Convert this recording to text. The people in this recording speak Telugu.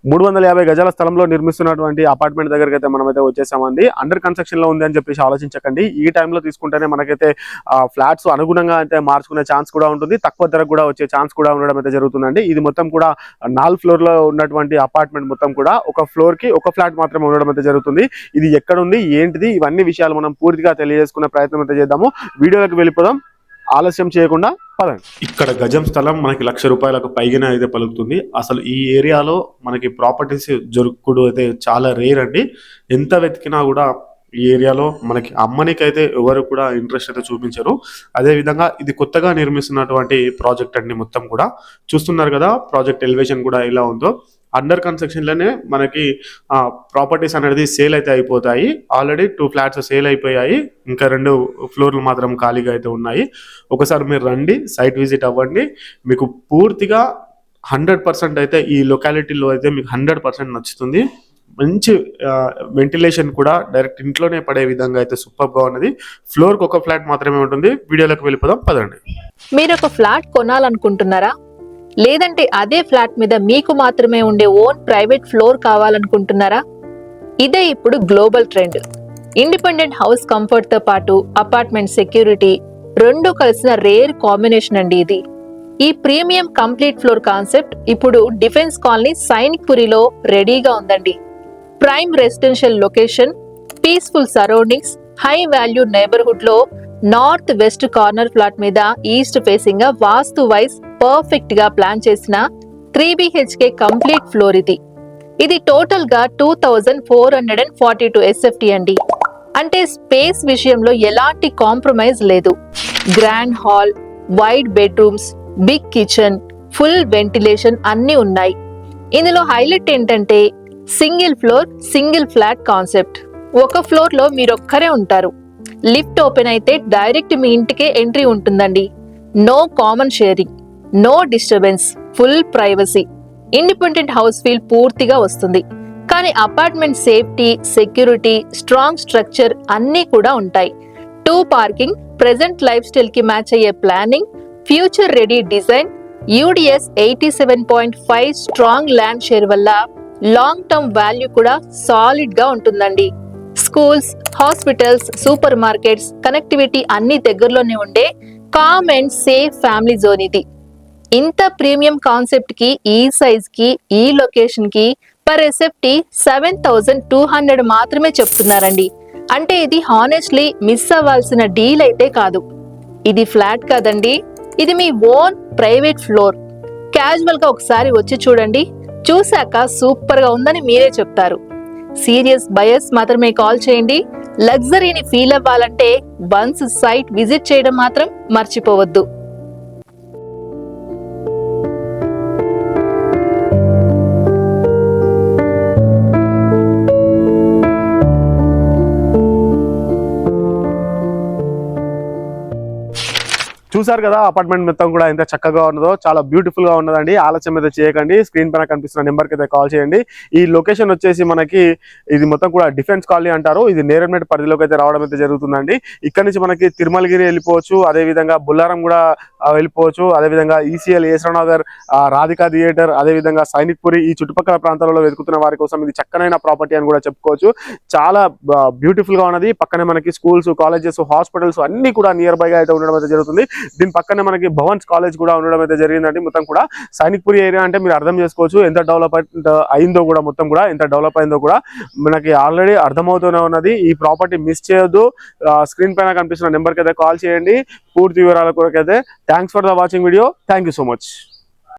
350 గజాల స్థలంలో నిర్మిస్తున్నటువంటి అపార్ట్మెంట్ దగ్గరికి అయితే మనమైతే వచ్చేసామండి. అండర్ కన్స్ట్రక్షన్ లో ఉంది అని చెప్పేసి ఆలోచించకండి. ఈ టైంలో తీసుకుంటేనే మనకైతే ఫ్లాట్స్ అనుగుణంగా అయితే మార్చుకునే ఛాన్స్ కూడా ఉంటుంది, తక్కువ ధరకు కూడా వచ్చే ఛాన్స్ కూడా ఉండడం అయితే జరుగుతుందండి. ఇది మొత్తం కూడా 4 ఫ్లోర్ లో ఉన్నటువంటి అపార్ట్మెంట్ మొత్తం కూడా ఒక ఫ్లోర్ కి ఒక ఫ్లాట్ మాత్రమే ఉండడం అయితే జరుగుతుంది. ఇది ఎక్కడ ఉంది ఏంటిది ఇవన్నీ విషయాలు మనం పూర్తిగా తెలియజేసుకునే ప్రయత్నం అయితే చేద్దాము. వీడియోలోకి వెళ్ళిపోదాం, ఆలస్యం చేయకుండా పదండి. ఇక్కడ గజం స్థలం మనకి ₹1,00,000 పైగానే అయితే పలుకుతుంది. అసలు ఈ ఏరియాలో మనకి ప్రాపర్టీస్ దొరుకుడు అయితే చాలా రేర్ అండి. ఎంత వెతికినా కూడా ఈ ఏరియాలో మనకి అమ్మనికైతే ఎవరు కూడా ఇంట్రెస్ట్ అయితే చూపించరు. అదేవిధంగా ఇది కొత్తగా నిర్మిస్తున్నటువంటి ప్రాజెక్ట్ అండి. మొత్తం కూడా చూస్తున్నారు కదా, ప్రాజెక్ట్ ఎలివేషన్ కూడా ఎలా ఉందో. అండర్ కన్స్ట్రక్షన్లోనే మనకి ప్రాపర్టీస్ అనేది సేల్ అయితే అయిపోతాయి. ఆల్రెడీ 2 ఫ్లాట్స్ సేల్ అయిపోయాయి, ఇంకా 2 ఫ్లోర్లు మాత్రం ఖాళీగా అయితే ఉన్నాయి. ఒకసారి మీరు రండి, సైట్ విజిట్ అవ్వండి. మీకు పూర్తిగా 100% అయితే ఈ లొకాలిటీలో అయితే మీకు 100% నచ్చుతుంది. మంచి వెంటిలేషన్ కూడా డైరెక్ట్ ఇంట్లోనే పడే విధంగా అయితే సూపర్గా ఉన్నది. ఫ్లోర్కి ఒక ఫ్లాట్ మాత్రమే ఉంటుంది. వీడియోలోకి వెళ్ళిపోదాం పదండి. మీరు ఒక ఫ్లాట్ కొనాలనుకుంటున్నారా, లేదంటే అదే ఫ్లాట్ మీద మీకు మాత్రమే ఉండే ఓన్ ప్రైవేట్ ఫ్లోర్ కావాలనుకుంటున్నారా? ఇదే ఇప్పుడు global trend. Independent house comfort తో పాటు అపార్ట్మెంట్ సెక్యూరిటీ రెండు కలిసిన రేర్ కాంబినేషన్ అండి ఇది. ఈ ప్రీమియం కంప్లీట్ ఫ్లోర్ కాన్సెప్ట్ ఇప్పుడు డిఫెన్స్ కాలనీ సైనిక్ పురిలో రెడీగా ఉందండి. Prime residential location, peaceful surroundings, high value neighbourhood లో నార్త్ వెస్ట్ కార్నర్ ఫ్లాట్ మీద ఈస్ట్ ఫేసింగ్ గా వాస్తు వైజ్ పర్ఫెక్ట్ గా ప్లాన్ చేసిన 3 BHK కంప్లీట్ ఫ్లోర్ ఇది. ఇది టోటల్ గా 2442 SFT అండి. అంటే స్పేస్ విషయంలో ఎలాంటి కాంప్రమైజ్ లేదు. Grand hall, wide bedrooms, big kitchen, full ventilation అన్ని ఉన్నాయి. ఇందులో హైలైట్ ఏంటంటే single floor single flat concept. ఒక ఫ్లోర్ లో మీరొక్కరే ఉంటారు. లిఫ్ట్ ఓపెన్ అయితే డైరెక్ట్ మీ ఇంటికే ఎంట్రీ ఉంటుందండి. No common sharing, no disturbance, full privacy. Independent house feel పూర్తిగా వస్తుంది. కానీ apartment safety, security, strong structure అన్నీ కూడా ఉంటాయి. 2 పార్కింగ్, ప్రెజెంట్ లైఫ్ స్టైల్ కి మ్యాచ్ అయ్యే planning, future ready design, UDS 87.5 strong land share వల్ల లాంగ్ టర్మ్ వాల్యూ కూడా సాలిడ్ గా ఉంటుందండి. Schools, hospitals, supermarkets, connectivity అన్ని దగ్గరలోనే ఉండే calm and safe family zone ఇది. ఇంత ప్రీమియం కాన్సెప్ట్ కి, ఈ సైజ్ కి, ఈ లొకేషన్ కి పర్ SFT 7,200 మాత్రమే చెప్తున్నారండి. అంటే ఇది హానెస్ట్లీ మిస్ అవ్వాల్సిన డీల్ అయితే కాదు. ఇది ఫ్లాట్ కాదండి, ఇది మీ ఓన్ ప్రైవేట్ ఫ్లోర్. క్యాజువల్ గా ఒకసారి వచ్చి చూడండి, చూశాక సూపర్ గా ఉందని మీరే చెప్తారు. సీరియస్ బయర్స్ మాత్రమే కాల్ చేయండి. లగ్జరీని ఫీల్ అవ్వాలంటే వన్స్ సైట్ విజిట్ చేయడం మాత్రం మర్చిపోవద్దు. చూసారు కదా, అపార్ట్మెంట్ మొత్తం కూడా ఎంత చక్కగా ఉన్నదో, చాలా బ్యూటిఫుల్ గా ఉన్నదండి. ఆలస్యం అయితే చేయకండి, స్క్రీన్ పైన కనిపిస్తున్న నెంబర్కి అయితే కాల్ చేయండి. ఈ లొకేషన్ వచ్చేసి మనకి ఇది మొత్తం కూడా డిఫెన్స్ కాలనీ అంటారు. ఇది నేరేడ్మెట్ పరిధిలోకి అయితే రావడం అయితే జరుగుతుందండి. ఇక్కడ నుంచి మనకి తిరుమలగిరి వెళ్ళిపోవచ్చు, అదేవిధంగా బుల్లారం కూడా వెళ్ళిపోవచ్చు, అదేవిధంగా ECL, ఏసరానగర్, రాధికా థియేటర్, అదేవిధంగా సైనిక్ పురి, ఈ చుట్టుపక్కల ప్రాంతాలలో వెతుకుతున్న వారి కోసం ఇది చక్కనైన ప్రాపర్టీ అని కూడా చెప్పుకోవచ్చు. చాలా బ్యూటిఫుల్ గా ఉన్నది. పక్కనే మనకి స్కూల్స్, కాలేజెస్, హాస్పిటల్స్ అన్ని కూడా నియర్ బైగా అయితే ఉండడం అయితే జరుగుతుంది. దీని పక్కనే మనకి భవన్స్ కాలేజ్ కూడా ఉండడం అయితే జరిగిందండి. మొత్తం కూడా సైనిక్ పురి ఏరియా అంటే మీరు అర్థం చేసుకోవచ్చు ఎంత డెవలప్మెంట్ అయిందో కూడా, మొత్తం కూడా ఎంత డెవలప్ అయిందో కూడా మనకి ఆల్రెడీ అర్థమవుతూనే ఉన్నది. ఈ ప్రాపర్టీ మిస్ చేయొద్దు. స్క్రీన్ పైన కనిపిస్తున్న నెంబర్కి అయితే కాల్ చేయండి పూర్తి వివరాల కొరకైతే. Thanks for the watching video. Thank you so much.